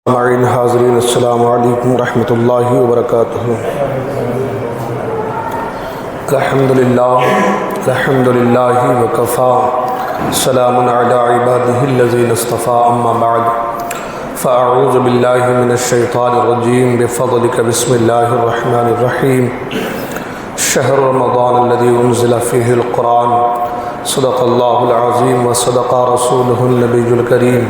معین حاضرین السلام علیکم ورحمۃ اللہ وبرکاتہ۔ الحمدللہ وکفا سلام علی عبادہ الذین اصطفیٰ اما بعد فاعوذ باللہ من الشیطان الرجیم بفضلک بسم اللہ الرحمن الرحیم شہر رمضان الذی انزل فیہ القرآن صدق اللہ العظیم وصدق رسولہ النبی الکریم۔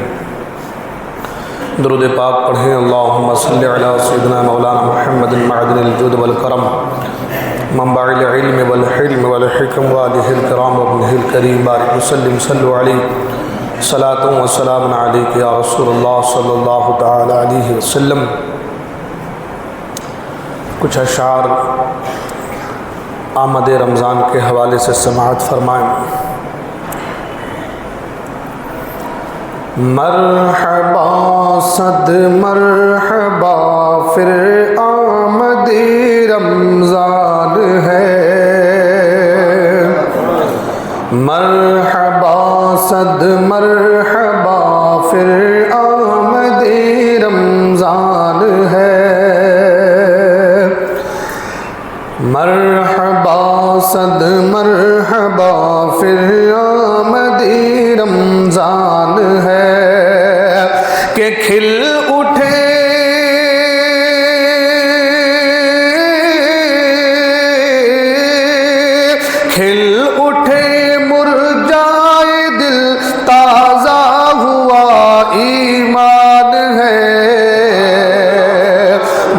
درود پاک پڑھیں۔ اللہم صلی علی سیدنا مولانا محمد معدن الجود والکرم منبع العلم والحلم والحکم والہ الکرام وابنہ الکریم بارک وسلم صلو علیہ صلاۃ و سلام علیک یا رسول اللہ صلی اللہ تعالی علیہ وسلم۔ کچھ اشعار آمد رمضان کے حوالے سے سماعت فرمائیں۔ مرحبا صد مرحبا پھر آمد رمضان ہے، مرحبا صد مرحبا پھر آمد رمضان ہے، مرحبا صد مرحبا پھر آمد رمضان ہے کہ کھل اٹھے مرجائے دل تازہ ہوا ایمان ہے،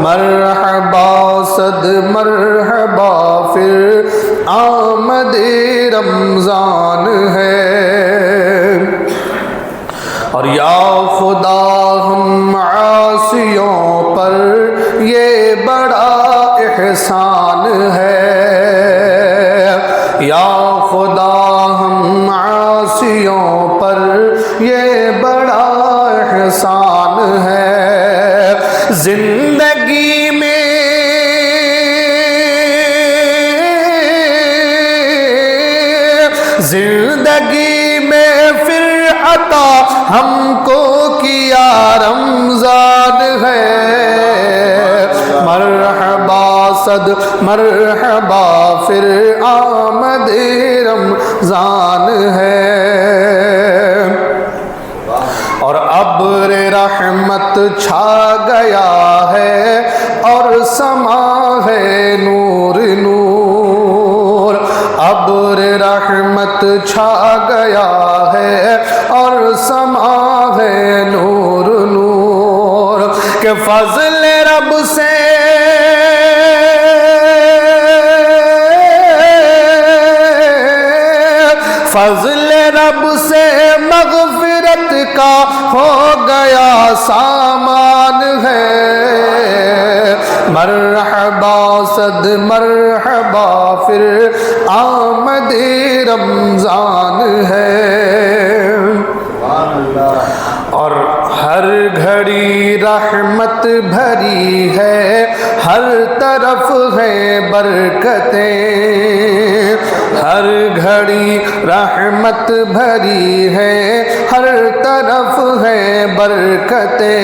مرحبا صد مرحبا پھر آمد رمضان ہے۔ اور یا خدا ہم عاصیوں پر یہ بڑا احسان ہے، یا خدا ہم عاصیوں پر یہ بڑا احسان ہے۔ زندگی میں پھر عطا ہم کو کیا رمضان ہے، مرحبا صد مرحبا پھر آمد رمضان ہے۔ اور ابر رحمت چھا گیا ہے اور سما ہے نور نور، ابر رحمت چھا گیا ہے اور سما ہے نور نور، کہ فضل رب سے مغفرت کا ہو گیا سامان ہے، مرحبا صد مرحبا پھر آمد رمضان ہے۔ اور ہر گھڑی رحمت بھری ہے، ہر طرف ہے برکتیں، ہر گھڑی رحمت بھری ہے، ہر طرف ہے برکتیں،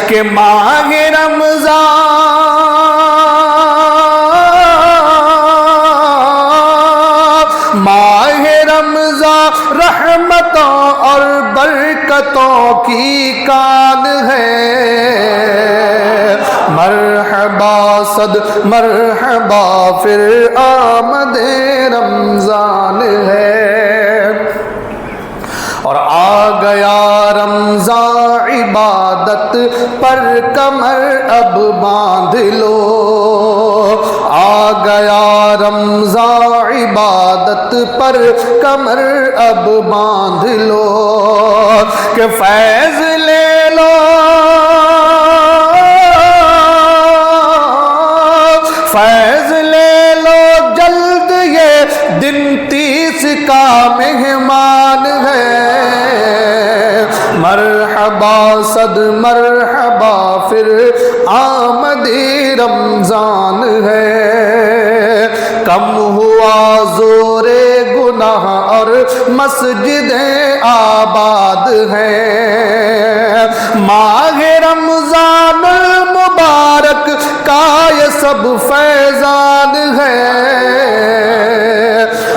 کہ ماہ رمضان رحمتوں اور برکتوں کی کان ہے، مرحبا صد مرحبا پھر آمد رمضان ہے۔ اور آ گیا رمضان عبادت پر کمر اب باندھ لو، آ گیا رمضان عبادت پر کمر اب باندھ لو، کہ فیض لے لو جلد، یہ دن 30 کا مہمان ہے، مرحبا صد مرحبا پھر آمد رمضان ہے۔ کم ہوا زور گناہ اور مسجدیں آباد ہیں، ماہ رمضان المبارک کا یہ سب فیضان ہے،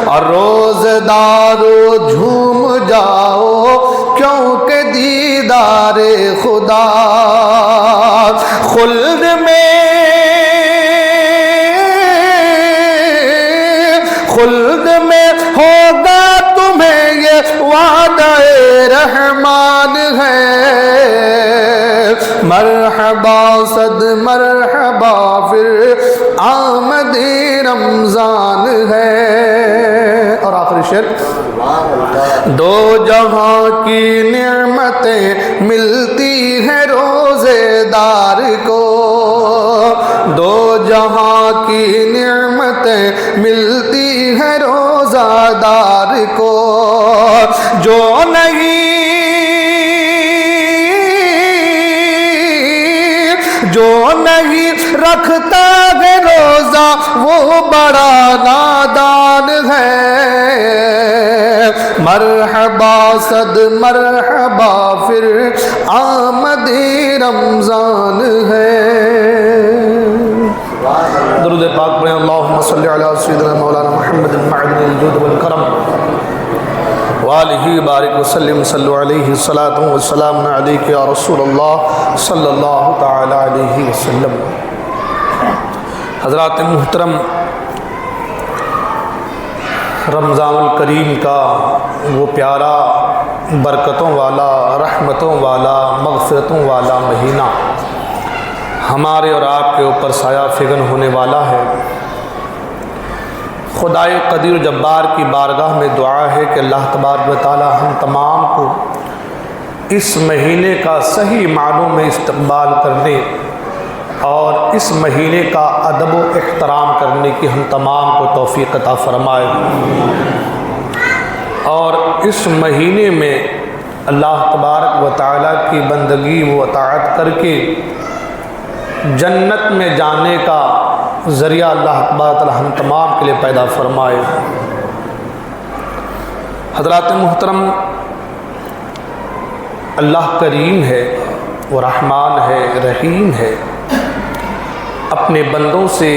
اور روزہ دارو جھوم جاؤ کیونکہ دیدار خدا خلد میں ہوگا تمہیں یہ وعدہ رحمان ہے۔ مرحبا صد مرحبا پھر آمد رمضان ہے۔ اور آخری شعر، دو جہاں کی نعمتیں ملتی ہیں روزے دار کو، دو جہاں کی نعمتیں ملتی ہیں روزہ دار کو، جو نہیں رکھتا ہے روزہ وہ بڑا نادان ہے۔ مرحبا صد مرحبا پھر آمد رمضان ہے۔ درود پاک پڑھیں، اللہم صلی علی سیدنا مولانا محمد معدن الجود والکرم وآلہ بارک وسلم، صلو علیہ الصلاۃ والسلام علیک یا رسول اللہ صلی اللہ تعالی علیہ وسلم۔ حضرات محترم، رمضان الکریم کا وہ پیارا برکتوں والا، رحمتوں والا، مغفرتوں والا مہینہ ہمارے اور آپ کے اوپر سایہ فگن ہونے والا ہے۔ خدائے قدیر جبار کی بارگاہ میں دعا ہے کہ اللہ تبارک و تعالی ہم تمام کو اس مہینے کا صحیح معنوں میں استقبال کرنے اور اس مہینے کا ادب و احترام کرنے کی ہم تمام کو توفیق عطا فرمائے، اور اس مہینے میں اللہ تبارک و تعالی کی بندگی و اطاعت کر کے جنت میں جانے کا ذریعہ اللہ تبارک و تعالی ہم تمام کے لیے پیدا فرمائے۔ حضرات محترم، اللہ کریم ہے، وہ رحمان ہے، رحیم ہے، اپنے بندوں سے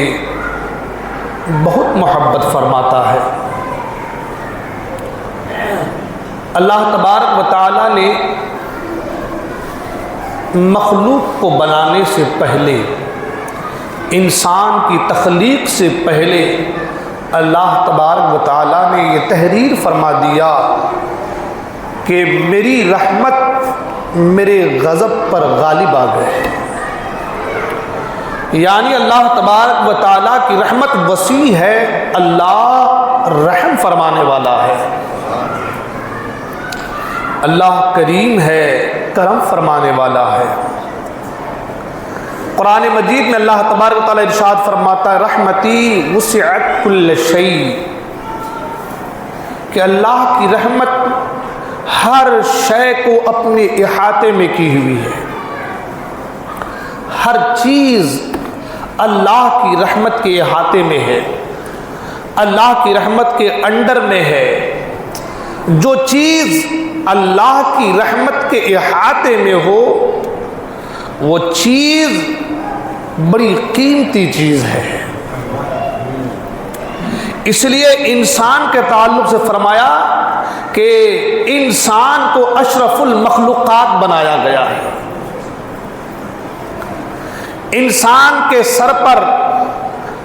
بہت محبت فرماتا ہے۔ اللہ تبارک و تعالی نے مخلوق کو بنانے سے پہلے، انسان کی تخلیق سے پہلے اللہ تبارک و تعالیٰ نے یہ تحریر فرما دیا کہ میری رحمت میرے غضب پر غالب آ گئے، یعنی اللہ تبارک و تعالیٰ کی رحمت وسیع ہے، اللہ رحم فرمانے والا ہے، اللہ کریم ہے، کرم فرمانے والا ہے۔ قرآن مجید میں اللہ تبارک و تعالیٰ ارشاد فرماتا ہے، رحمتی وسعت کل شیء، کہ اللہ کی رحمت ہر شے کو اپنے احاطے میں کی ہوئی ہے، ہر چیز اللہ کی رحمت کے احاطے میں ہے، اللہ کی رحمت کے انڈر میں ہے۔ جو چیز اللہ کی رحمت کے احاطے میں ہو وہ چیز بڑی قیمتی چیز ہے، اس لیے انسان کے تعلق سے فرمایا کہ انسان کو اشرف المخلوقات بنایا گیا ہے، انسان کے سر پر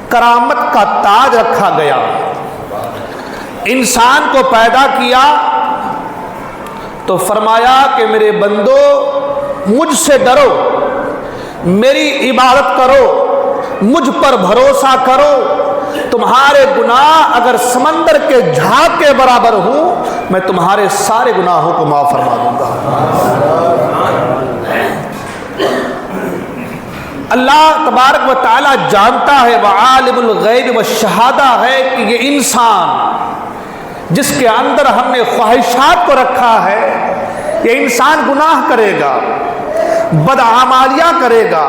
کرامت کا تاج رکھا گیا، انسان کو پیدا کیا تو فرمایا کہ میرے بندو مجھ سے ڈرو، میری عبادت کرو، مجھ پر بھروسہ کرو، تمہارے گناہ اگر سمندر کے جھاگ کے برابر ہوں میں تمہارے سارے گناہوں کو معاف فرما دوں گا۔ اللہ تبارک و تعالی جانتا ہے، وعالم الغیب والشہادہ ہے، کہ یہ انسان جس کے اندر ہم نے خواہشات کو رکھا ہے، یہ انسان گناہ کرے گا، بدعمالیاں کرے گا،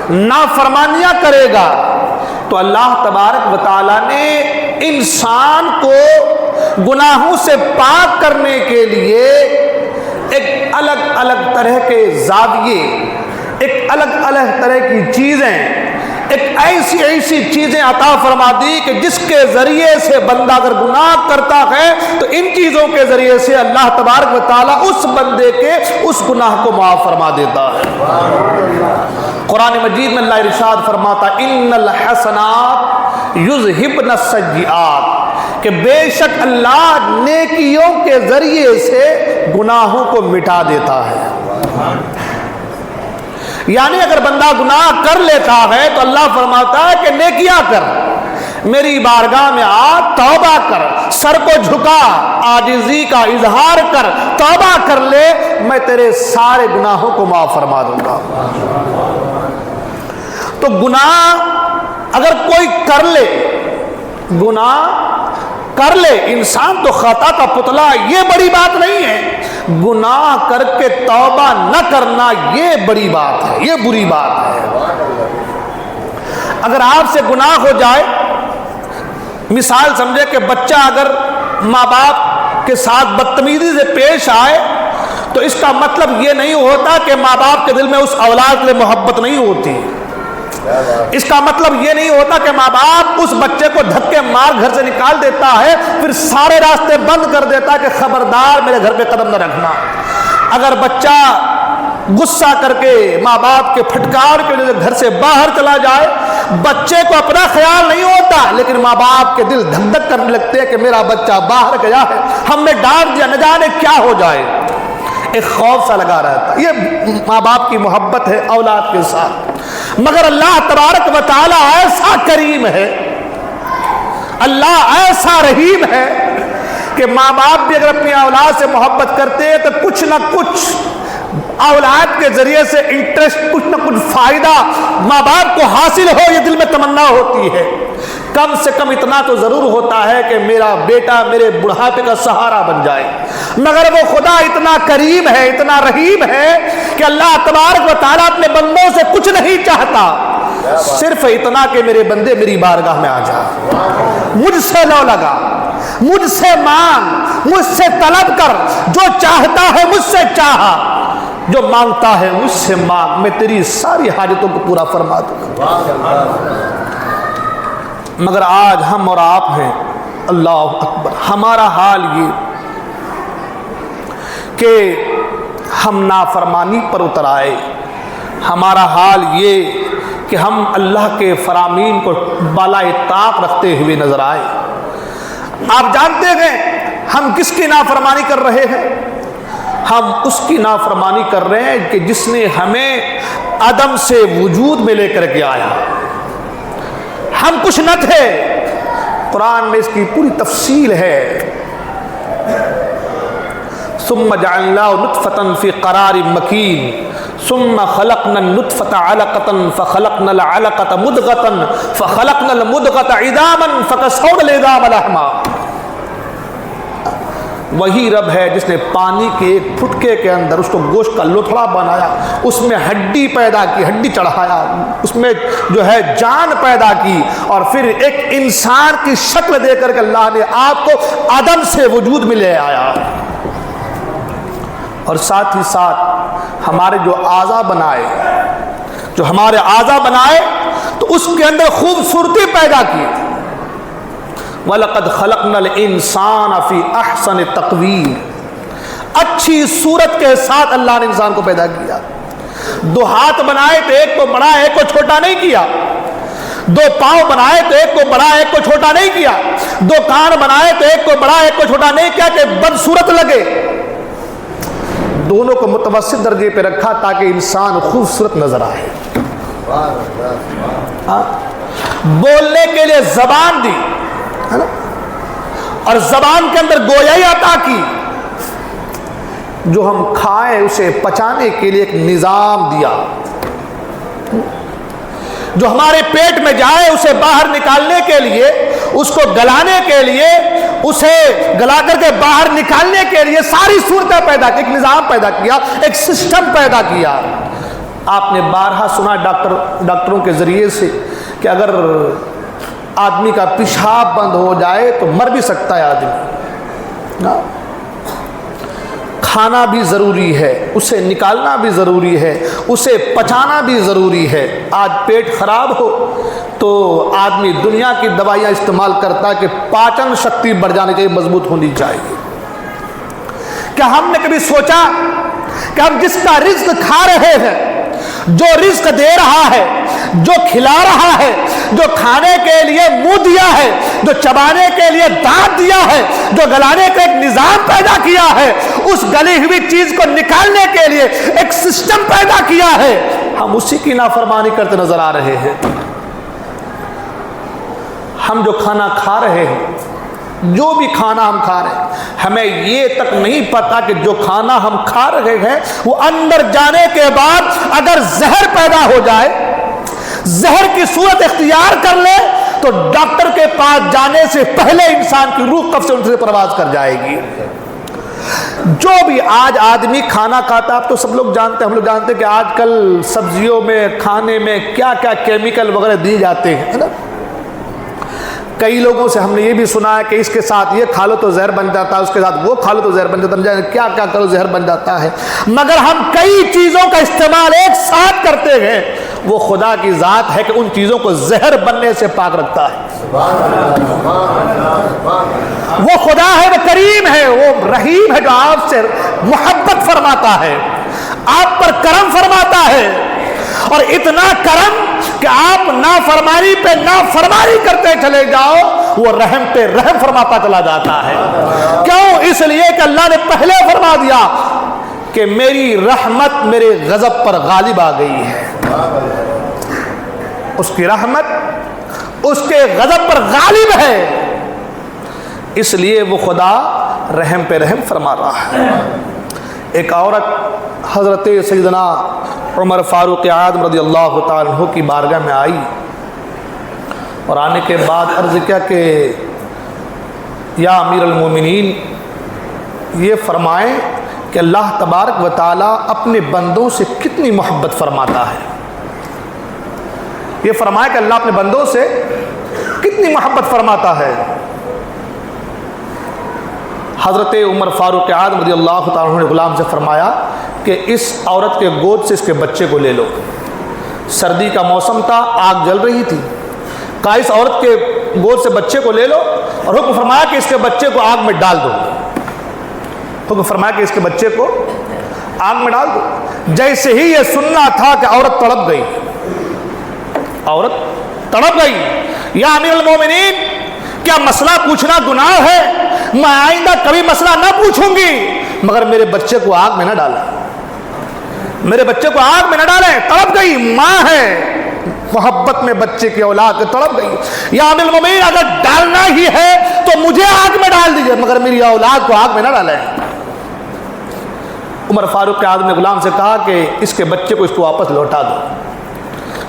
نافرمانیاں کرے گا، تو اللہ تبارک و تعالیٰ نے انسان کو گناہوں سے پاک کرنے کے لیے ایک الگ الگ طرح کے زاویے، ایک الگ الگ طرح کی چیزیں، ایک ایسی چیزیں عطا فرما دی کہ جس کے ذریعے سے بندہ اگر گناہ کرتا ہے تو ان چیزوں کے ذریعے سے اللہ تبارک و تعالیٰ اس بندے کے اس گناہ کو معاف فرما دیتا ہے۔ قرآن مجید میں اللہ ارشاد فرماتا ان الحسنات یذہبن السیئات، کہ بے شک اللہ نیکیوں کے ذریعے سے گناہوں کو مٹا دیتا ہے۔ یعنی اگر بندہ گناہ کر لیتا ہے تو اللہ فرماتا ہے کہ نیکیاں کر، میری بارگاہ میں آ، توبہ کر، سر کو جھکا، عاجزی کا اظہار کر، توبہ کر لے، میں تیرے سارے گناہوں کو معاف فرما دوں گا۔ تو گناہ اگر کوئی کر لے، گناہ کر لے، انسان تو خطا کا پتلا، یہ بڑی بات نہیں ہے۔ گناہ کر کے توبہ نہ کرنا یہ بڑی بات ہے، یہ بری بات ہے۔ اگر آپ سے گناہ ہو جائے، مثال سمجھے کہ بچہ اگر ماں باپ کے ساتھ بدتمیزی سے پیش آئے تو اس کا مطلب یہ نہیں ہوتا کہ ماں باپ کے دل میں اس اولاد کے لیے محبت نہیں ہوتی۔ اس کا مطلب یہ نہیں ہوتا کہ ماں باپ اس بچے کو دھکے مار گھر سے نکال دیتا ہے، پھر سارے راستے بند کر دیتا ہے کہ خبردار میرے گھر پہ قدم نہ رکھنا۔ اگر بچہ غصہ کر کے ماں باپ کے پھٹکار کے وجہ سے گھر سے باہر چلا جائے، بچے کو اپنا خیال نہیں ہوتا، لیکن ماں باپ کے دل دھک دھک کرنے لگتے ہیں کہ میرا بچہ باہر گیا ہے، ہم نے ڈانٹ دیا، نہ جانے کیا ہو جائے، ایک خوف سا لگا رہتا۔ یہ ماں باپ کی محبت ہے اولاد کے ساتھ۔ مگر اللہ تبارک و تعالی ایسا کریم ہے، اللہ ایسا رحیم ہے کہ ماں باپ بھی اگر اپنی اولاد سے محبت کرتے ہیں تو کچھ نہ کچھ اولاد کے ذریعے سے انٹرسٹ، کچھ نہ کچھ فائدہ ماں باپ کو حاصل ہو، یہ دل میں تمنا ہوتی ہے۔ کم سے کم اتنا تو ضرور ہوتا ہے کہ میرا بیٹا میرے بڑھاپے کا سہارا بن جائے۔ مگر وہ خدا اتنا کریم ہے، اتنا رحیم ہے کہ اللہ تبارک و تعالیٰ اپنے بندوں سے کچھ نہیں چاہتا، صرف اتنا کہ میرے بندے میری بارگاہ میں آ جا، مجھ سے لو لگا، مجھ سے مانگ، مجھ سے طلب کر، جو چاہتا ہے مجھ سے چاہا، جو مانگتا ہے مجھ سے مانگ، میں تیری ساری حاجتوں کو پورا فرما دوں گا۔ مگر آج ہم اور آپ ہیں، اللہ اکبر، ہمارا حال یہ کہ ہم نافرمانی پر اتر آئے، ہمارا حال یہ کہ ہم اللہ کے فرامین کو بالائے طاق رکھتے ہوئے نظر آئے۔ آپ جانتے ہیں ہم کس کی نافرمانی کر رہے ہیں؟ ہم اس کی نافرمانی کر رہے ہیں کہ جس نے ہمیں عدم سے وجود میں لے کر کے آیا۔ ہم کچھ نہ تھے، قرآن میں اس کی پوری تفصیل ہے۔ ثم جعلناه نطفة في قرار مكين ثم خلقنا النطفة علقة فخلقنا العلقة مضغة فخلقنا المضغة عظاما فكسونا العظام لحما۔ وہی رب ہے جس نے پانی کے ایک پھٹکے کے اندر اس کو گوشت کا لوتھڑا بنایا، اس میں ہڈی پیدا کی، ہڈی چڑھایا، اس میں جو ہے جان پیدا کی، اور پھر ایک انسان کی شکل دے کر کے اللہ نے آپ کو عدم سے وجود میں لے آیا۔ اور ساتھ ہی ساتھ ہمارے جو اعضا بنائے، جو ہمارے اعضا بنائے تو اس کے اندر خوبصورتی پیدا کی۔ وَلَقَدْ خَلَقْنَا الْإِنسَانَ فِي أَحْسَنِ تَقْوِيمٍ، اچھی صورت کے ساتھ اللہ نے انسان کو پیدا کیا۔ دو ہاتھ بنائے تو ایک کو بڑا ایک کو چھوٹا نہیں کیا، دو پاؤں بنائے تو ایک کو بڑا ایک کو چھوٹا نہیں کیا، دو کان بنائے تو ایک کو بڑا ایک کو چھوٹا نہیں کیا کہ بدصورت لگے، دونوں کو متوسط درجے پہ رکھا تاکہ انسان خوبصورت نظر آئے۔ بولنے کے لیے زبان دی اور زبان کے اندر گویائی عطا کی، جو ہم کھائیں اسے پچانے کے لیے ایک نظام دیا، جو ہمارے پیٹ میں جائے اسے باہر نکالنے کے لیے، اس کو گلانے کے لیے، اسے گلا کر کے باہر نکالنے کے لیے ساری صورتیں پیدا کی، ایک نظام پیدا کیا، ایک سسٹم پیدا کیا۔ آپ نے بارہا سنا ڈاکٹروں کے ذریعے سے کہ اگر آدمی کا پیشاب بند ہو جائے تو مر بھی سکتا ہے آدمی۔ کھانا بھی ضروری ہے، اسے نکالنا بھی ضروری ہے، اسے پچانا بھی ضروری ہے۔ آج پیٹ خراب ہو تو آدمی دنیا کی دوائیاں استعمال کرتا ہے کہ پاچن شکتی بڑھ جانے چاہیے، مضبوط ہونی چاہیے۔ کیا ہم نے کبھی سوچا کہ ہم جس کا رزق کھا رہے ہیں، جو رزق دے رہا ہے، جو کھلا رہا ہے، جو کھانے کے لیے منہ دیا ہے، جو چبانے کے لیے دانت دیا ہے، جو گلانے کا ایک نظام پیدا کیا ہے، اس گلی ہوئی چیز کو نکالنے کے لیے ایک سسٹم پیدا کیا ہے، ہم اسی کی نافرمانی کرتے نظر آ رہے ہیں۔ ہم جو کھانا کھا رہے ہیں، جو بھی کھانا ہم کھا رہے ہیں، ہمیں یہ تک نہیں پتا کہ جو کھانا ہم کھا رہے ہیں وہ اندر جانے کے بعد اگر زہر پیدا ہو جائے، زہر کی صورت اختیار کر لے، تو ڈاکٹر کے پاس جانے سے پہلے انسان کی روح کب سے ان سے پرواز کر جائے گی۔ جو بھی آج آدمی کھانا کھاتا، آپ تو سب لوگ جانتے ہیں، ہم لوگ جانتے ہیں کہ آج کل سبزیوں میں، کھانے میں کیا کیا کیمیکل وغیرہ دیے جاتے ہیں، ہے نا۔ کئی لوگوں سے ہم نے یہ بھی سنا ہے کہ اس کے ساتھ یہ کھا لو تو زہر بن جاتا ہے، اس کے ساتھ وہ کھا لو تو زہر بن جاتا ہے، کیا کیا کرو زہر بن جاتا ہے۔ مگر ہم کئی چیزوں کا استعمال ایک ساتھ کرتے ہیں، وہ خدا کی ذات ہے کہ ان چیزوں کو زہر بننے سے پاک رکھتا ہے۔ وہ خدا ہے، وہ کریم ہے، وہ رحیم ہے، جو آپ سے محبت فرماتا ہے، آپ پر کرم فرماتا ہے، اور اتنا کرم کہ آپ نافرمانی پہ نافرمانی کرتے چلے جاؤ، وہ رحم پہ رحم فرماتا چلا جاتا ہے۔ کیوں؟ اس لیے کہ اللہ نے پہلے فرما دیا کہ میری رحمت میرے غضب پر غالب آ گئی ہے، اس کی رحمت اس کے غضب پر غالب ہے، اس لیے وہ خدا رحم پہ رحم فرما رہا ہے۔ ایک عورت حضرت سیدنا عمر فاروق اعظم رضی اللہ تعالیٰ عنہ کی بارگاہ میں آئی، اور آنے کے بعد عرض کیا کہ یا امیر المومنین، یہ فرمائیں کہ اللہ تبارک و تعالیٰ اپنے بندوں سے کتنی محبت فرماتا ہے۔ یہ فرمائیں کہ اللہ اپنے بندوں سے کتنی محبت فرماتا ہے۔ حضرت عمر فاروق اعظم رضی اللہ تعالیٰ عنہ نے غلام سے فرمایا کہ اس عورت کے گود سے اس کے بچے کو لے لو۔ سردی کا موسم تھا، آگ جل رہی تھی، کہا اس عورت کے گود سے بچے کو لے لو، اور حکم فرمایا کہ اس کے بچے کو آگ میں ڈال دو۔ حکم فرمایا کہ اس کے بچے کو آگ میں ڈال دو۔ جیسے ہی یہ سننا تھا کہ عورت تڑپ گئی، عورت تڑپ گئی۔ یا امیر المومنین، کیا مسئلہ پوچھنا گناہ ہے؟ میں آئندہ کبھی مسئلہ نہ پوچھوں گی، مگر میرے بچے کو آگ میں نہ ڈالیں، میرے بچے کو آگ میں نہ ڈالیں۔ تڑپ گئی، ماں ہے، محبت میں بچے کی اولاد تڑپ گئی۔ یا امیر المومنین، اگر ڈالنا ہی ہے تو مجھے آگ میں ڈال دیجئے، مگر میری اولاد کو آگ میں نہ ڈالیں۔ عمر فاروق اعظم نے غلام سے کہا کہ اس کے بچے کو اس کو واپس لوٹا دو۔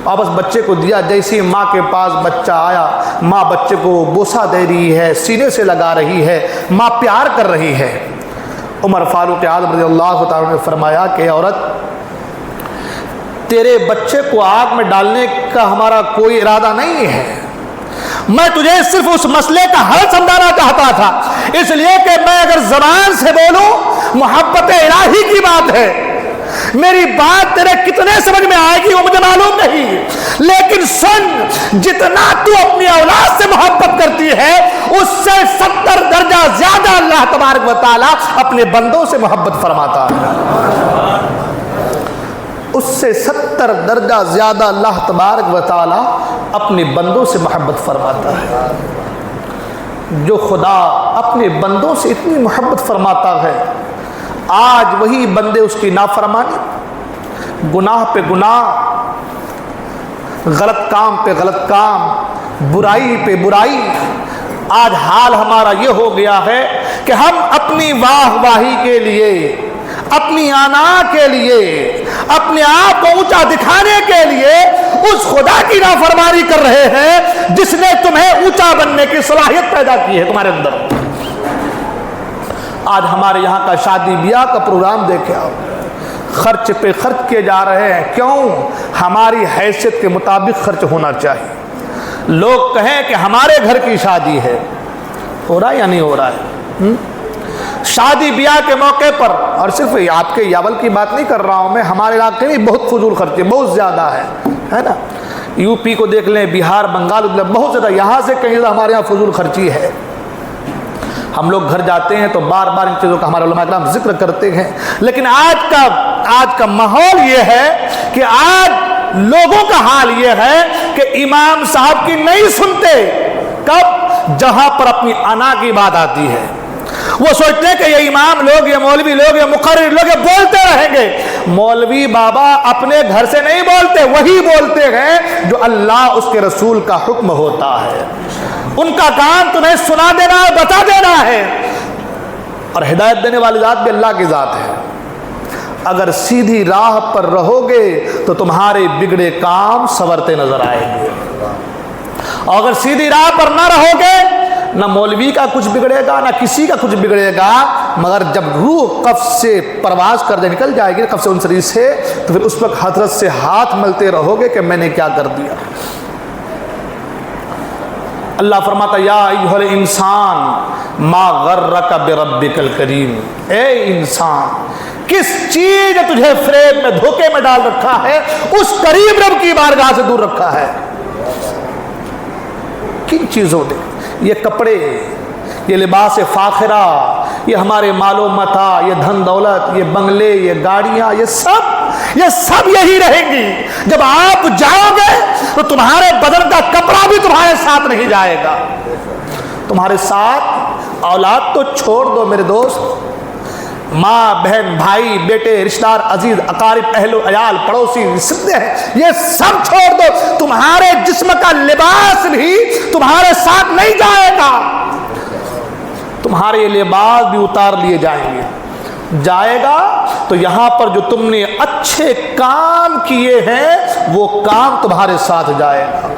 واپس بچے کو دیا۔ جیسی ماں کے پاس بچہ آیا، ماں بچے کو بوسہ دے رہی ہے، سینے سے لگا رہی ہے، ماں پیار کر رہی ہے۔ عمر فاروق اعظم رضی اللہ تعالیٰ نے فرمایا کہ عورت، تیرے بچے کو آگ میں ڈالنے کا ہمارا کوئی ارادہ نہیں ہے، میں تجھے صرف اس مسئلے کا حل سمجھانا چاہتا تھا، اس لیے کہ میں اگر زبان سے بولوں محبت الہی کی بات ہے، میری بات تیرے کتنے سمجھ میں آئے گی وہ مجھے معلوم نہیں، لیکن سن، جتنا تو اپنی اولاد سے محبت کرتی ہے اس سے 70 درجہ زیادہ اللہ تبارک و تعالیٰ اپنے بندوں سے محبت فرماتا ہے، اس سے 70 درجہ زیادہ اللہ تبارک و تعالیٰ اپنے بندوں سے محبت فرماتا ہے۔ جو خدا اپنے بندوں سے اتنی محبت فرماتا ہے، آج وہی بندے اس کی نافرمانی، گناہ پہ گناہ، غلط کام پہ غلط کام، برائی پہ برائی۔ آج حال ہمارا یہ ہو گیا ہے کہ ہم اپنی واہ واہی کے لیے، اپنی آنا کے لیے، اپنے آپ کو اونچا دکھانے کے لیے اس خدا کی نافرمانی کر رہے ہیں جس نے تمہیں اونچا بننے کی صلاحیت پیدا کی ہے تمہارے اندر۔ آج ہمارے یہاں کا شادی بیاہ کا پروگرام دیکھے آپ، خرچ پہ خرچ کیے جا رہے ہیں۔ کیوں؟ ہماری حیثیت کے مطابق خرچ ہونا چاہیے۔ لوگ کہیں کہ ہمارے گھر کی شادی ہے، ہو رہا ہے یا نہیں ہو رہا ہے؟ شادی بیاہ کے موقع پر، اور صرف آپ کے یاول کی بات نہیں کر رہا ہوں میں، ہمارے علاقے میں بہت فضول خرچی بہت زیادہ ہے نا. یو پی کو دیکھ لیں، بہار، بنگال، بہت زیادہ، یہاں سے کہیں زیادہ ہمارے یہاں فضول خرچی ہے. ہم لوگ گھر جاتے ہیں تو بار بار ان چیزوں کا ہمارے علماء کرام ذکر کرتے ہیں، لیکن آج کا ماحول یہ ہے کہ آج لوگوں کا حال یہ ہے کہ امام صاحب کی نہیں سنتے. کب؟ جہاں پر اپنی انا کی بات آتی ہے. وہ سوچتے ہیں کہ یہ امام لوگ، یہ مولوی لوگ، یہ مقرر لوگ یہ بولتے رہیں گے. مولوی بابا اپنے گھر سے نہیں بولتے، وہی بولتے ہیں جو اللہ اس کے رسول کا حکم ہوتا ہے. ان کا کام تمہیں سنا دینا ہے، بتا دینا ہے. اور ہدایت دینے والی ذات بھی اللہ کی ذات ہے. اگر سیدھی راہ پر رہو گے تو تمہارے بگڑے کام سنورتے نظر آئیں گے، اور اگر سیدھی راہ پر نہ رہو گے، نہ مولوی کا کچھ بگڑے گا، نہ کسی کا کچھ بگڑے گا. مگر جب روح قبض سے پرواز کر دے نکل جائے گی قبض انصری سے، تو پھر اس وقت حضرت سے ہاتھ ملتے رہو گے کہ میں نے کیا کر دیا. اللہ فرماتا یا ایھا الانسان ما غرک بربک الکریم. اے انسان، کس چیز نے تجھے فریب میں، دھوکے میں ڈال رکھا ہے، اس کریم رب کی بارگاہ سے دور رکھا ہے. کن چیزوں نے؟ یہ کپڑے، یہ لباس فاخرہ، یہ ہمارے مال و متاع، یہ دھن دولت، یہ بنگلے، یہ گاڑیاں، یہ سب یہی رہیں گی. جب آپ جاؤ گے تو تمہارے بدن کا کپڑا بھی تمہارے ساتھ نہیں جائے گا. تمہارے ساتھ اولاد تو چھوڑ دو میرے دوست، ماں، بہن، بھائی، بیٹے، رشتہ دار، عزیز، اقارب، اہل و عیال، پڑوسی، رشتے ہیں، یہ سب چھوڑ دو. تمہارے جسم کا لباس بھی تمہارے ساتھ نہیں جائے گا. تمہارے لباس بھی اتار لیے جائیں گے. جائے گا تو یہاں پر جو تم نے اچھے کام کیے ہیں وہ کام تمہارے ساتھ جائے گا،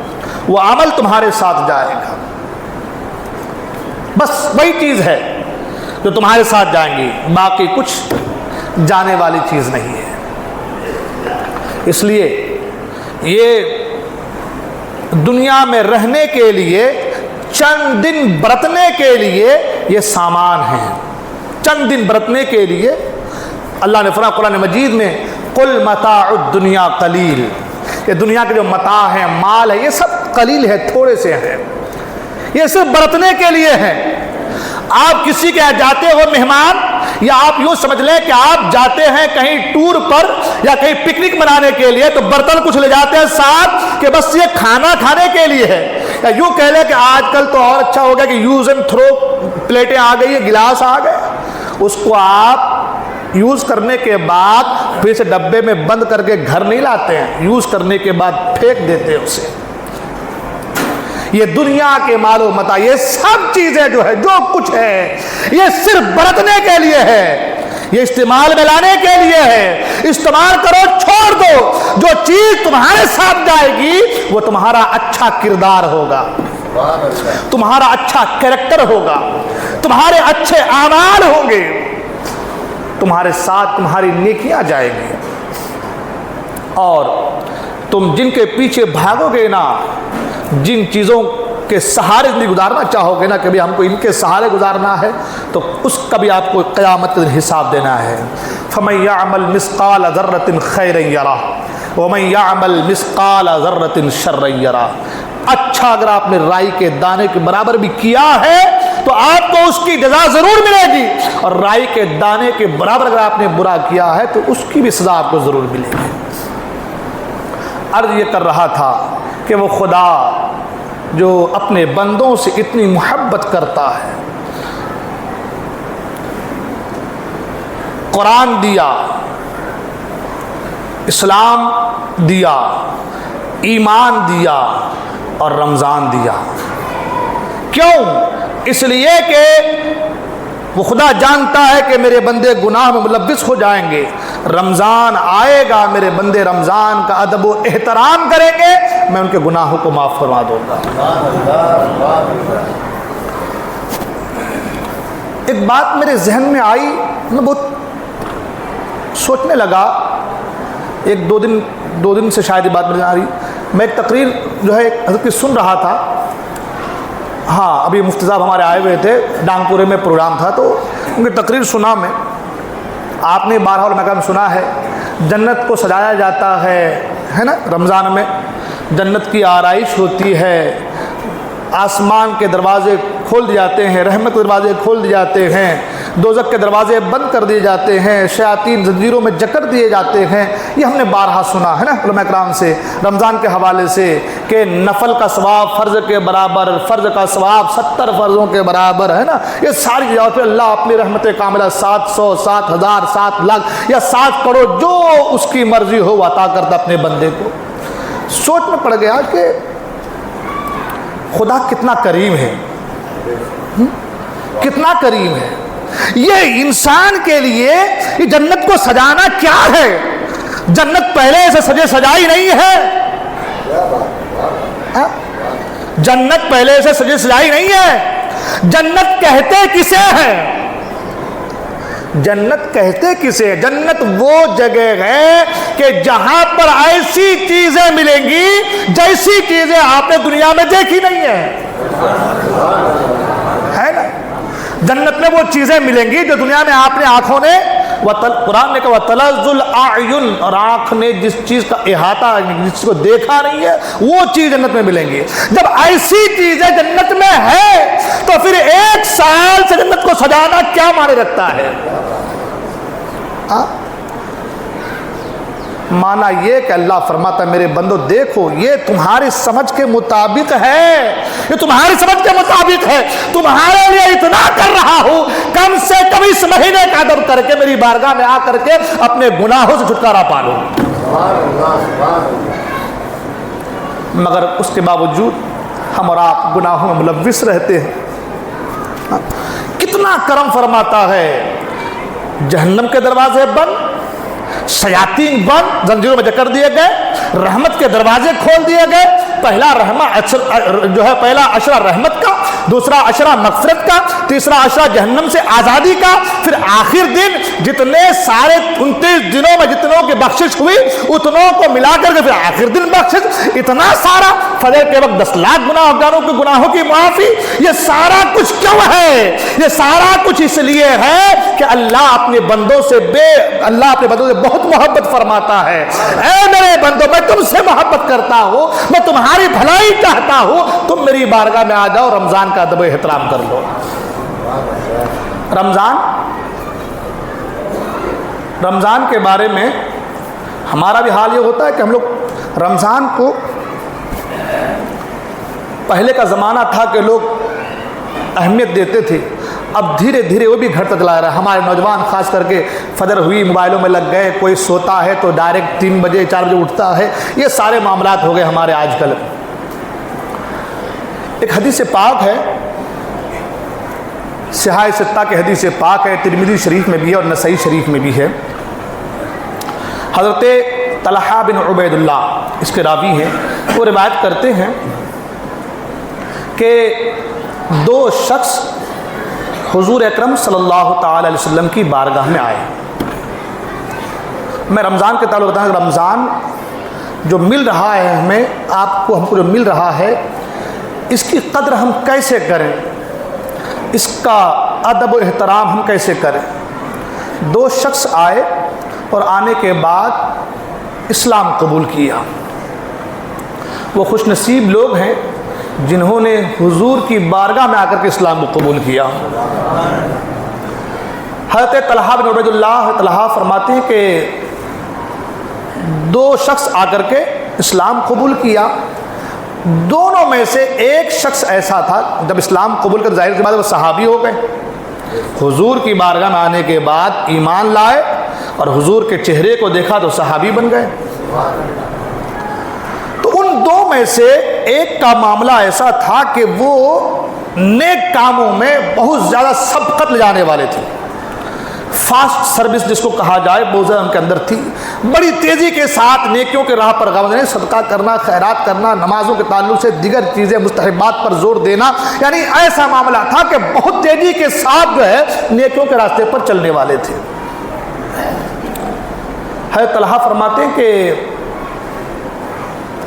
وہ عمل تمہارے ساتھ جائے گا. بس وہی چیز ہے جو تمہارے ساتھ جائیں گی، باقی کچھ جانے والی چیز نہیں ہے. اس لیے یہ دنیا میں رہنے کے لیے، چند دن برتنے کے لیے یہ سامان ہیں. چند دن برتنے کے لیے اللہ نے فرمایا قرآن مجید میں قل متاع الدنیا قلیل. یہ دنیا کے جو متاع ہیں، مال ہے، یہ سب قلیل ہے، تھوڑے سے ہیں. یہ صرف برتنے کے لیے ہیں. آپ کسی کے یہاں جاتے ہو مہمان، یا آپ یوں سمجھ لیں کہ آپ جاتے ہیں کہیں ٹور پر یا کہیں پکنک منانے کے لیے، تو برتن کچھ لے جاتے ہیں ساتھ کہ بس یہ کھانا کھانے کے لیے ہے. یا یوں کہہ لیں کہ آج کل تو اور اچھا ہو گیا کہ یوز اینڈ تھرو پلیٹیں آ گئی ہیں، گلاس آ گئے. اس کو آپ یوز کرنے کے بعد پھر سے ڈبے میں بند کر کے گھر نہیں لاتے ہیں، یوز کرنے کے بعد پھینک دیتے ہیں اسے. یہ دنیا کے مال و متاع، یہ سب چیزیں جو ہے، جو کچھ ہے، یہ صرف برتنے کے لیے ہے، یہ استعمال میں لانے کے لیے ہے. استعمال کرو، چھوڑ دو. جو چیز تمہارے ساتھ جائے گی وہ تمہارا اچھا کردار ہوگا، تمہارا اچھا کریکٹر ہوگا، تمہارے اچھے اعمال ہوں گے، تمہارے ساتھ تمہاری نیکیاں جائیں گی. اور تم جن کے پیچھے بھاگو گے نا، جن چیزوں کے سہارے زندگی گزارنا چاہو گے نا کہ ہم کو ان کے سہارے گزارنا ہے، تو اس کا بھی آپ کو قیامت کے دن حساب دینا ہے. فَمَن يَعْمَلْ مِثْقَالَ ذَرَّةٍ خَيْرًا يَرَهُ وَمَن يَعْمَلْ مِثْقَالَ ذَرَّةٍ شَرًّا يَرَهُ. اچھا اگر آپ نے رائی کے دانے کے برابر بھی کیا ہے تو آپ کو اس کی جزا ضرور ملے گی، اور رائی کے دانے کے برابر اگر آپ نے برا کیا ہے تو اس کی بھی سزا آپ کو ضرور ملے گی. عرض یہ کر رہا تھا کہ وہ خدا جو اپنے بندوں سے اتنی محبت کرتا ہے، قرآن دیا، اسلام دیا، ایمان دیا اور رمضان دیا. کیوں؟ اس لیے کہ وہ خدا جانتا ہے کہ میرے بندے گناہ میں ملوث ہو جائیں گے. رمضان آئے گا، میرے بندے رمضان کا ادب و احترام کریں گے، میں ان کے گناہوں کو معاف فرما دوں گا. ایک بات میرے ذہن میں آئی، میں بہت سوچنے لگا. ایک دو دن سے شاید یہ بات میرے آ رہی. میں ایک تقریر جو ہے حضرت کی سن رہا تھا. ہاں، ابھی مفتی صاحب ہمارے آئے ہوئے تھے، ڈانگپورے میں پروگرام تھا، تو ان کی تقریر سنا میں، آپ نے بارہا علماء کرام سنا ہے جنت کو سجایا جاتا ہے نا، رمضان میں جنت کی آرائش ہوتی ہے، آسمان کے دروازے کھول دیے جاتے ہیں، رحمت کے دروازے کھول دیے جاتے ہیں، دوزخ کے دروازے بند کر دیے جاتے ہیں، شیاطین زنجیروں میں جکڑ دیے جاتے ہیں۔ یہ ہم نے بارہا سنا ہے نا علماء کرام سے رمضان کے حوالے سے کہ نفل کا ثواب فرض کے برابر، فرض کا ثواب 70 فرضوں کے برابر ہے نا۔ یہ ساری چیزوں پہ اللہ اپنی رحمت کاملہ 700 7,000 7 لاکھ یا 7 کروڑ جو اس کی مرضی ہو عطا کرتا اپنے بندے کو۔ سوچ میں پڑ گیا کہ خدا کتنا کریم ہے، کتنا کریم ہے۔ یہ انسان کے لیے یہ جنت کو سجانا کیا ہے؟ جنت پہلے سے سجے سجائی نہیں ہے، جنت پہلے سے سجے سجائی نہیں ہے۔ جنت کہتے کسے ہے؟ جنت کہتے کسے؟ جنت وہ جگہ ہے کہ جہاں پر ایسی چیزیں ملیں گی جیسی چیزیں آپ نے دنیا میں دیکھی نہیں ہے نا۔ جنت میں وہ چیزیں ملیں گی جو دنیا میں آپ نے آنکھوں نے، قرآن نے کہا وَتَلَذُّ الْأَعْيُنُ، اور آنکھ نے جس چیز کا احاطہ، جس کو دیکھا نہیں ہے وہ چیز جنت میں ملیں گی۔ جب ایسی چیزیں جنت میں ہے تو پھر 1 سال سے جنت کو سجانا کیا معنی رکھتا ہے؟ مانا یہ کہ اللہ فرماتا ہے میرے بندو دیکھو یہ تمہاری سمجھ کے مطابق ہے، یہ تمہاری سمجھ کے مطابق ہے، تمہارے لیے اتنا کر رہا ہوں، کم سے کم اس مہینے کا ادب کر کے میری بارگاہ میں آ کر کے اپنے گناہوں سے چھٹکارا پا لو۔ مگر اس کے باوجود ہم اور آپ گناہوں میں ملوث رہتے ہیں۔ کتنا کرم فرماتا ہے، جہنم کے دروازے بند، شیاطین بند، زنجیروں میں جکڑ دیے گئے، رحمت کے دروازے کھول دیے گئے۔ پہلا پہلا عشرہ رحمت کا، دوسرا عشرہ مغفرت کا، تیسرا عشرہ جہنم سے آزادی کا، پھر آخر دن جتنے سارے 29 دنوں میں جتنوں کی بخشش ہوئی اتنوں کو ملا کر کے پھر آخر دن بخشش، اتنا سارا فجر کے وقت 10 لاکھ گناہوں کی معافی۔ یہ سارا کچھ کیوں ہے؟ یہ سارا کچھ اس لیے ہے کہ اللہ اپنے بندوں سے بہت محبت فرماتا ہے۔ اے میرے بندو میں تم سے محبت کرتا ہوں، میں تمہاری بھلائی چاہتا ہوں، تم میری بارگاہ میں آ جاؤ، رمضان کا ادب و احترام کر لو۔ رمضان کے بارے میں ہمارا بھی حال یہ ہوتا ہے کہ ہم لوگ رمضان کو، پہلے کا زمانہ تھا کہ لوگ اہمیت دیتے تھے، اب دھیرے دھیرے وہ بھی گھٹتا چلا رہا ہے۔ ہمارے نوجوان خاص کر کے فجر ہوئی موبائلوں میں لگ گئے، کوئی سوتا ہے تو ڈائریکٹ 3 بجے 4 بجے اٹھتا ہے، یہ سارے معاملات ہو گئے ہمارے آج کل۔ ایک حدیث پاک ہے، صحاح ستہ کے حدیث پاک ہے، ترمذی شریف میں بھی ہے اور نسائی شریف میں بھی ہے۔ حضرت طلحہ بن عبید اللہ اس کے راوی ہیں، وہ روایت کرتے ہیں کہ 2 شخص حضور اکرم صلی اللہ تعالی علیہ وسلم کی بارگاہ میں آئے۔ میں رمضان کے تعلق بتاؤں، رمضان جو مل رہا ہے ہمیں، آپ کو، ہم کو جو مل رہا ہے، اس کی قدر ہم کیسے کریں، اس کا ادب و احترام ہم کیسے کریں۔ 2 شخص آئے اور آنے کے بعد اسلام قبول کیا۔ وہ خوش نصیب لوگ ہیں جنہوں نے حضور کی بارگاہ میں آ کر کے اسلام کو قبول کیا۔ حضرت طلحہ بن عبید اللہ طلحہ فرماتے ہیں کہ 2 شخص آ کر کے اسلام قبول کیا، دونوں میں سے ایک شخص ایسا تھا جب اسلام قبول کر ظاہر کے بعد وہ صحابی ہو گئے، حضور کی بارگاہ میں آنے کے بعد ایمان لائے اور حضور کے چہرے کو دیکھا تو صحابی بن گئے۔ تو ان 2 میں سے ایک کا معاملہ ایسا تھا کہ وہ نیک کاموں میں بہت زیادہ سبقت لے جانے والے تھے، فاسٹ سروس جس کو کہا جائے بہت زیادہ ان کے اندر تھی، بڑی تیزی کے ساتھ نیکیوں کے راہ پر گامزن، صدقہ کرنا، خیرات کرنا، نمازوں کے تعلق سے دیگر چیزیں مستحبات پر زور دینا، یعنی ایسا معاملہ تھا کہ بہت تیزی کے ساتھ جو ہے نیکیوں کے راستے پر چلنے والے تھے۔ حضرت طلحہ فرماتے ہیں کہ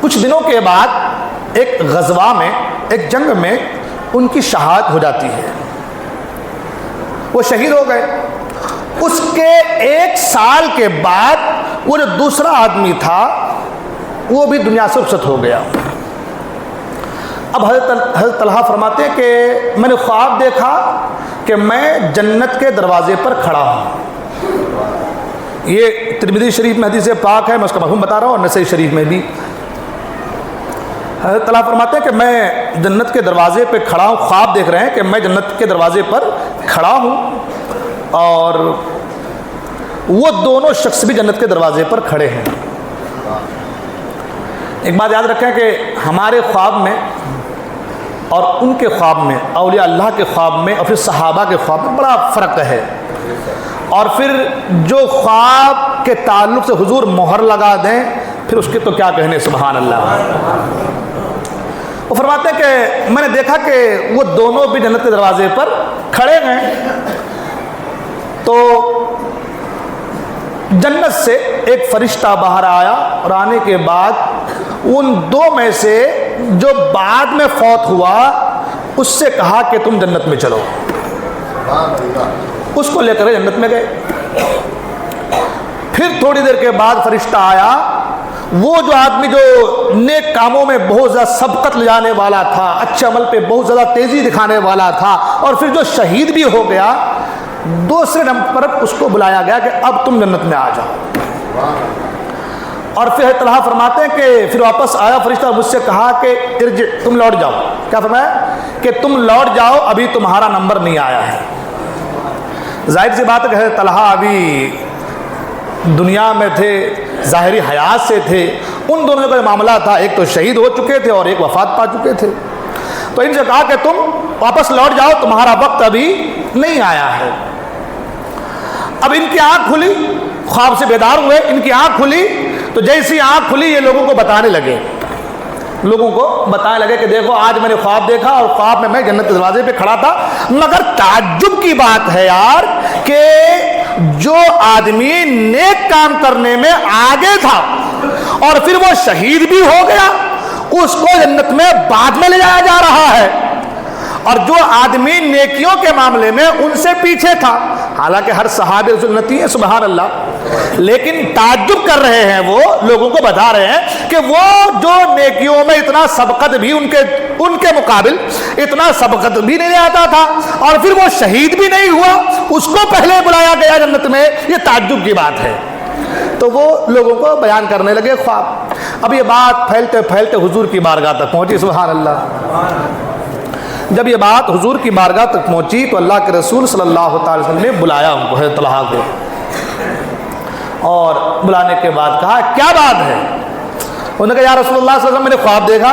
کچھ دنوں کے بعد ایک غزوہ میں، ایک جنگ میں ان کی شہادت ہو جاتی ہے۔ وہ شہید ہو گئے۔ اس کے 1 سال کے بعد وہ جو دوسرا آدمی تھا وہ بھی دنیا سے رخصت ہو گیا۔ اب حضرت طلحہ فرماتے ہیں کہ میں نے خواب دیکھا کہ میں جنت کے دروازے پر کھڑا ہوں۔ یہ ترمذی شریف میں حدیث پاک ہے، میں اس کا مفہوم بتا رہا ہوں، اور نسائی شریف میں بھی۔ حضرت طلحہ فرماتے ہیں کہ میں جنت کے دروازے پہ کھڑا ہوں، خواب دیکھ رہے ہیں کہ میں جنت کے دروازے پر کھڑا ہوں اور وہ دونوں شخص بھی جنت کے دروازے پر کھڑے ہیں۔ ایک بات یاد رکھیں کہ ہمارے خواب میں اور ان کے خواب میں، اولیاء اللہ کے خواب میں اور پھر صحابہ کے خواب میں بڑا فرق ہے۔ اور پھر جو خواب کے تعلق سے حضور مہر لگا دیں پھر اس کے تو کیا کہنے، سبحان اللہ۔ وہ فرماتے ہیں کہ میں نے دیکھا کہ وہ دونوں بھی جنت کے دروازے پر کھڑے ہیں، تو جنت سے ایک فرشتہ باہر آیا اور آنے کے بعد ان دو میں سے جو بعد میں فوت ہوا اس سے کہا کہ تم جنت میں چلو۔ اس کو لے کر جنت میں گئے۔ پھر تھوڑی دیر کے بعد فرشتہ آیا، وہ جو آدمی جو نیک کاموں میں بہت زیادہ سبقت لے جانے والا تھا، اچھے عمل پہ بہت زیادہ تیزی دکھانے والا تھا، اور پھر جو شہید بھی ہو گیا، دوسرے نمبر پر اس کو بلایا گیا کہ اب تم جنت میں آ جاؤ۔ اور پھر طلحہ فرماتے ہیں کہ پھر واپس آیا فرشتہ، مجھ سے کہا کہ ارجع، تم لوٹ جاؤ۔ کیا فرمایا؟ کہ تم لوٹ جاؤ، ابھی تمہارا نمبر نہیں آیا ہے۔ ظاہر سی بات ہے کہ طلحہ ابھی دنیا میں تھے، ظاہری حیات سے تھے، ان دونوں کا معاملہ تھا، ایک تو شہید ہو چکے تھے اور ایک وفات پا چکے تھے۔ تو ان سے کہا کہ تم واپس لوٹ جاؤ، تمہارا وقت ابھی نہیں آیا ہے۔ اب ان کی آنکھ کھلی، خواب سے بیدار ہوئے، ان کی آنکھ کھلی، تو جیسی آنکھ کھلی یہ لوگوں کو بتانے لگے، کہ دیکھو آج میں نے خواب دیکھا اور خواب میں میں جنت کے دروازے پہ کھڑا تھا۔ مگر تعجب کی بات ہے یار کہ جو آدمی نیک کام کرنے میں آگے تھا اور پھر وہ شہید بھی ہو گیا، اس کو جنت میں بعد میں لے جایا جا رہا ہے، اور جو آدمی نیکیوں کے معاملے میں ان سے پیچھے تھا، حالانکہ ہر صحابی جنتی ہے، سبحان اللہ، لیکن تعجب کر رہے ہیں، وہ لوگوں کو بتا رہے ہیں کہ وہ جو نیکیوں میں اتنا سبقت بھی ان کے مقابل اتنا سبقت بھی نہیں آتا تھا، اور پھر وہ شہید بھی نہیں ہوا، اس کو پہلے بلایا گیا جنت میں، یہ تعجب کی بات ہے۔ تو وہ لوگوں کو بیان کرنے لگے خواب۔ اب یہ بات پھیلتے پھیلتے حضور کی بارگاہ تک پہنچی، سبحان اللہ۔ جب یہ بات حضور کی بارگاہ تک پہنچی تو اللہ کے رسول صلی اللہ تعالی وسلم نے بلایا ان کو، حضرت طلحہ کو، اور بلانے کے بعد کہا کیا بات ہے؟ انہوں نے کہا یا رسول اللہ صلی اللہ علیہ وسلم، میں نے خواب دیکھا،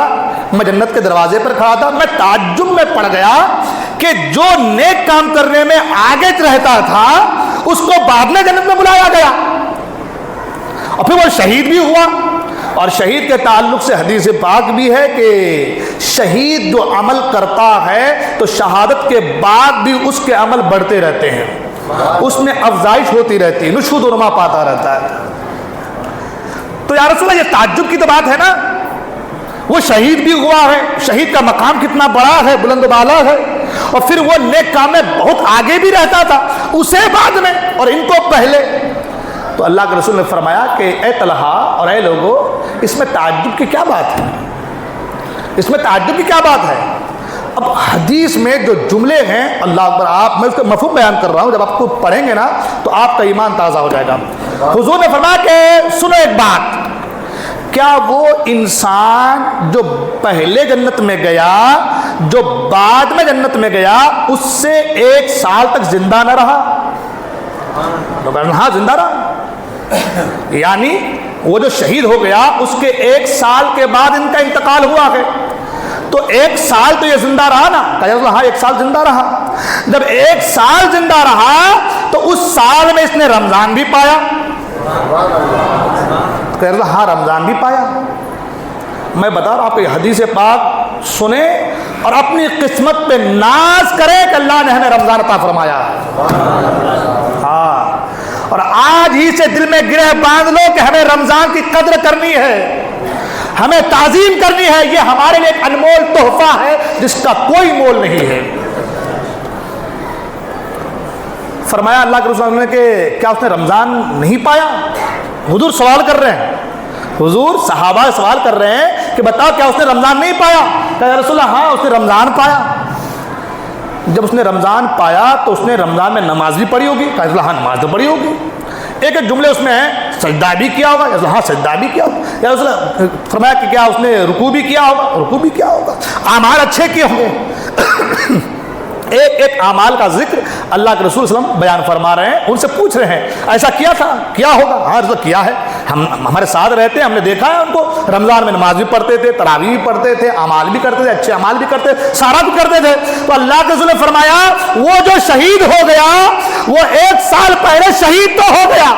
میں جنت کے دروازے پر کھڑا تھا، میں تعجب میں پڑ گیا کہ جو نیک کام کرنے میں آگے رہتا تھا اس کو بعد میں جنت میں بلایا گیا، اور پھر وہ شہید بھی ہوا۔ اور شہید کے تعلق سے حدیث پاک بھی ہے کہ شہید جو عمل کرتا ہے تو شہادت کے بعد بھی اس کے عمل بڑھتے رہتے ہیں، اس میں افزائش ہوتی رہتی ہے، نشود و نما پاتا رہتا ہے۔ تو یا رسول اللہ یہ تعجب کی تو بات ہے نا، وہ شہید بھی ہوا ہے، شہید کا مقام کتنا بڑا ہے، بلند و بالا ہے، اور پھر وہ نیک کام میں بہت آگے بھی رہتا تھا، اسے بعد میں اور ان کو پہلے۔ تو اللہ کے رسول نے فرمایا کہ اے طلحہ اور اے لوگو، اس میں تعجب کی کیا بات ہے؟ اس میں تعجب کی کیا بات ہے؟ اب حدیث میں جو جملے ہیں، اللہ اکبر، میں اس کا مفہوم بیان کر رہا ہوں، جب آپ کو پڑھیں گے نا تو آپ کا ایمان تازہ ہو جائے گا۔ حضور نے فرمایا کہ سنو ایک بات، کیا وہ انسان جو پہلے جنت میں گیا، جو بعد میں جنت میں گیا، اس سے 1 سال تک زندہ نہ رہا؟ ہاں زندہ رہا، یعنی وہ جو شہید ہو گیا اس کے 1 سال کے بعد ان کا انتقال ہوا ہے، تو 1 سال تو یہ زندہ رہا نا؟ کہا ہاں 1 سال زندہ رہا۔ جب 1 سال زندہ رہا تو اس سال میں اس نے رمضان بھی پایا؟ کہہ رہا ہاں رمضان بھی پایا۔ میں بتا رہا ہوں آپ کو، یہ حدیث پاک سنیں اور اپنی قسمت پہ ناز کریں کہ اللہ نے ہمیں رمضان عطا فرمایا۔ ہاں، اور آج ہی سے دل میں گرہ باندھ لو کہ ہمیں رمضان کی قدر کرنی ہے، ہمیں تعظیم کرنی ہے، یہ ہمارے لیے ایک انمول تحفہ ہے جس کا کوئی مول نہیں ہے۔ فرمایا اللہ کے رسول نے کہ کیا اس نے رمضان نہیں پایا؟ حضور سوال کر رہے ہیں، حضور صحابہ سوال کر رہے ہیں کہ بتاؤ کیا اس نے رمضان نہیں پایا؟ کہا یا رسول اللہ ہاں اس نے رمضان پایا۔ جب اس نے رمضان پایا تو اس نے رمضان میں نماز بھی پڑھی ہوگی؟ کہا رسول اللہ ہاں نماز تو پڑھی ہوگی۔ ایک ایک جملے اس میں ہیں، سجدہ بھی کیا ہوگا؟ یا رسول اللہ ہاں سجدہ بھی کیا ہوگا۔ یا رسول اللہ فرمایا کہ کیا اس نے رکوع بھی کیا ہوگا؟ رکوع بھی کیا ہوگا۔ اعمال اچھے کیے ہوں گے۔ ایک ایک اعمال کا ذکر اللہ کے رسول صلی اللہ علیہ وسلم بیان فرما رہے ہیں، ان سے پوچھ رہے ہیں ایسا کیا تھا، کیا ہوگا؟ ہاں رسول کیا ہے، ہم ہمارے ساتھ رہتے ہیں، ہم نے دیکھا ہے ان کو رمضان میں نماز بھی پڑھتے تھے، تراویح بھی پڑھتے تھے، اعمال بھی کرتے تھے، اچھے اعمال بھی کرتے تھے، سارا کچھ کرتے تھے۔ تو اللہ کے رسول نے فرمایا وہ جو شہید ہو گیا وہ 1 سال پہلے شہید تو ہو گیا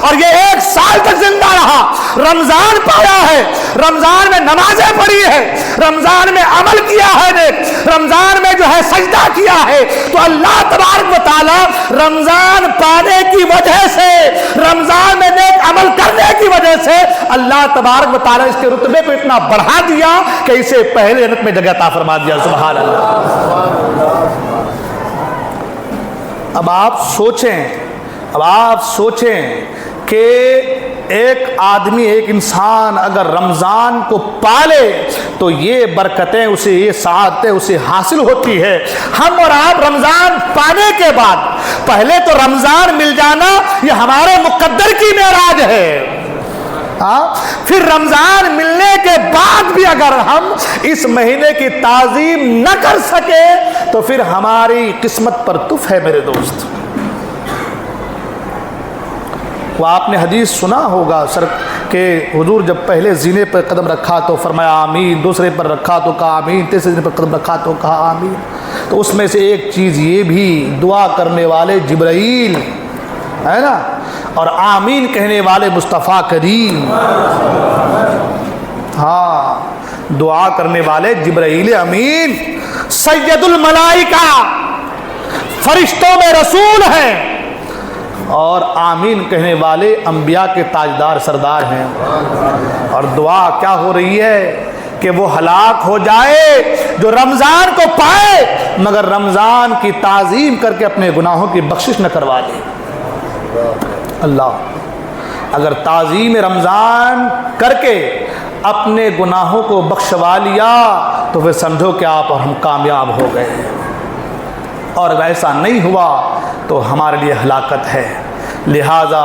اور یہ 1 سال تک زندہ رہا، رمضان پایا ہے، رمضان میں نمازیں پڑھی ہے، رمضان میں عمل کیا ہے نیک، رمضان میں جو ہے سجدہ کیا ہے۔ تو اللہ تبارک و تعالی رمضان پانے کی وجہ سے، رمضان میں نیک عمل کرنے کی وجہ سے اللہ تبارک و تعالی اس کے رتبے کو اتنا بڑھا دیا کہ اسے پہلے جنت میں جگہ عطا فرما دیا۔ سبحان اللہ۔ اب آپ سوچیں کہ ایک آدمی، ایک انسان اگر رمضان کو پالے تو یہ برکتیں اسے، یہ سعادتیں اسے حاصل ہوتی ہے۔ ہم اور آپ رمضان پانے کے بعد، پہلے تو رمضان مل جانا یہ ہمارے مقدر کی معراج ہے، پھر رمضان ملنے کے بعد بھی اگر ہم اس مہینے کی تعظیم نہ کر سکے تو پھر ہماری قسمت پر تف ہے میرے دوست۔ وہ آپ نے حدیث سنا ہوگا سر کہ حضور جب پہلے زینے پر قدم رکھا تو فرمایا آمین، دوسرے پر رکھا تو کہا آمین، تیسرے زینے پر قدم رکھا تو کہا آمین۔ تو اس میں سے ایک چیز یہ بھی دعا کرنے والے جبرائیل ہے نا، اور آمین کہنے والے مصطفیٰ کریم، ہاں دعا کرنے والے جبرائیل امین، سید الملائکہ، فرشتوں میں رسول ہیں، اور آمین کہنے والے انبیاء کے تاجدار سردار ہیں۔ اور دعا کیا ہو رہی ہے کہ وہ ہلاک ہو جائے جو رمضان کو پائے مگر رمضان کی تعظیم کر کے اپنے گناہوں کی بخشش نہ کروا دے۔ اللہ اگر تعظیم رمضان کر کے اپنے گناہوں کو بخشوا لیا تو پھر سمجھو کہ آپ اور ہم کامیاب ہو گئے، اور اگر ایسا نہیں ہوا تو ہمارے لیے ہلاکت ہے۔ لہذا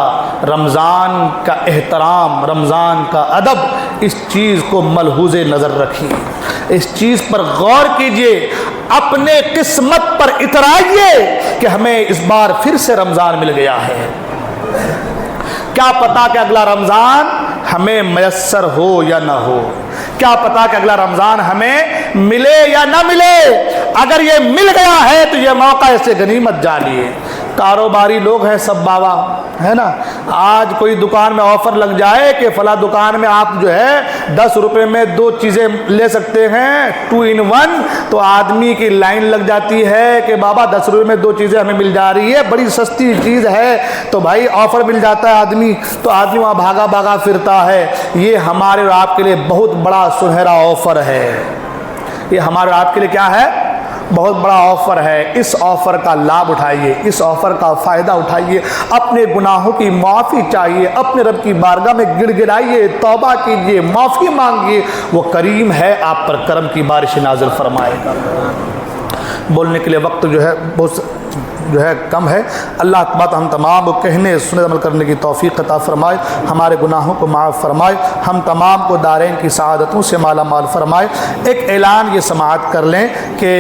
رمضان کا احترام، رمضان کا ادب، اس چیز کو ملحوظ نظر رکھیے، اس چیز پر غور کیجئے، اپنے قسمت پر اترائیے کہ ہمیں اس بار پھر سے رمضان مل گیا ہے۔ کیا پتا کہ اگلا رمضان ہمیں میسر ہو یا نہ ہو، کیا پتا کہ اگلا رمضان ہمیں ملے یا نہ ملے۔ اگر یہ مل گیا ہے تو یہ موقع اسے غنیمت جانیے۔ کاروباری لوگ ہیں سب بابا، ہے نا، آج کوئی دکان میں آفر لگ جائے کہ فلاں دکان میں آپ جو ہے 10 روپے میں 2 چیزیں لے سکتے ہیں 2 in 1، تو آدمی کی لائن لگ جاتی ہے کہ بابا 10 روپے میں 2 چیزیں ہمیں مل جا رہی ہے، بڑی سستی چیز ہے، تو بھائی آفر مل جاتا ہے آدمی، تو آدمی وہاں بھاگا بھاگا پھرتا ہے۔ یہ ہمارے اور آپ کے لیے بہت بڑا سنہرا آفر ہے، یہ ہمارے اور آپ کے لیے کیا ہے؟ بہت بڑا آفر ہے۔ اس آفر کا لابھ اٹھائیے، اس آفر کا فائدہ اٹھائیے، اپنے گناہوں کی معافی چاہیے، اپنے رب کی بارگاہ میں گڑ گڑائیے، توبہ کیجیے، معافی مانگیے، وہ کریم ہے، آپ پر کرم کی بارش نازل فرمائے گا۔ بولنے کے لیے وقت جو ہے بہت کم ہے۔ اللہ بات ہم تمام کو کہنے سنت عمل کرنے کی توفیق عطا فرمائے، ہمارے گناہوں کو معاف فرمائے، ہم تمام کو دارین کی سعادتوں سے مالا مال فرمائے۔ ایک اعلان یہ سماعت کر لیں کہ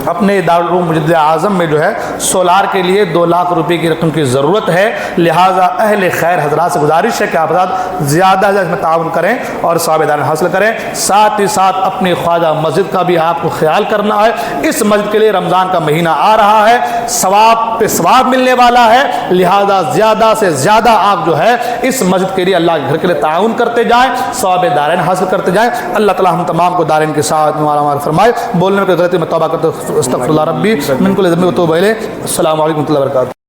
اپنے دارالعلوم مجد اعظم میں جو ہے سولار کے لیے 2 لاکھ روپے کی رقم کی ضرورت ہے، لہٰذا اہل خیر حضرات سے گزارش ہے کہ آپ حضرات زیادہ سے زیادہ اس میں تعاون کریں اور ثواب دان حاصل کریں۔ ساتھ ہی ساتھ اپنی خواجہ مسجد کا بھی آپ کو خیال کرنا ہے، اس مسجد کے لیے رمضان کا مہینہ آ رہا ہے، ثواب پہ ثواب ملنے والا ہے، لہٰذا زیادہ سے زیادہ آپ جو ہے اس مسجد کے لیے اللہ کے گھر کے لیے تعاون کرتے جائیں، ثواب دارین حاصل کرتے جائیں۔ اللہ تعالی ہم تمام کو دارین کے ساتھ مالا مال فرمائے۔ بولنے میں کوئی غلطی میں توبہ کرتے استغفر اللہ ربی من کل ذنب واتوب الیہ۔ السلام علیکم ورحمۃ اللہ وبرکاتہ۔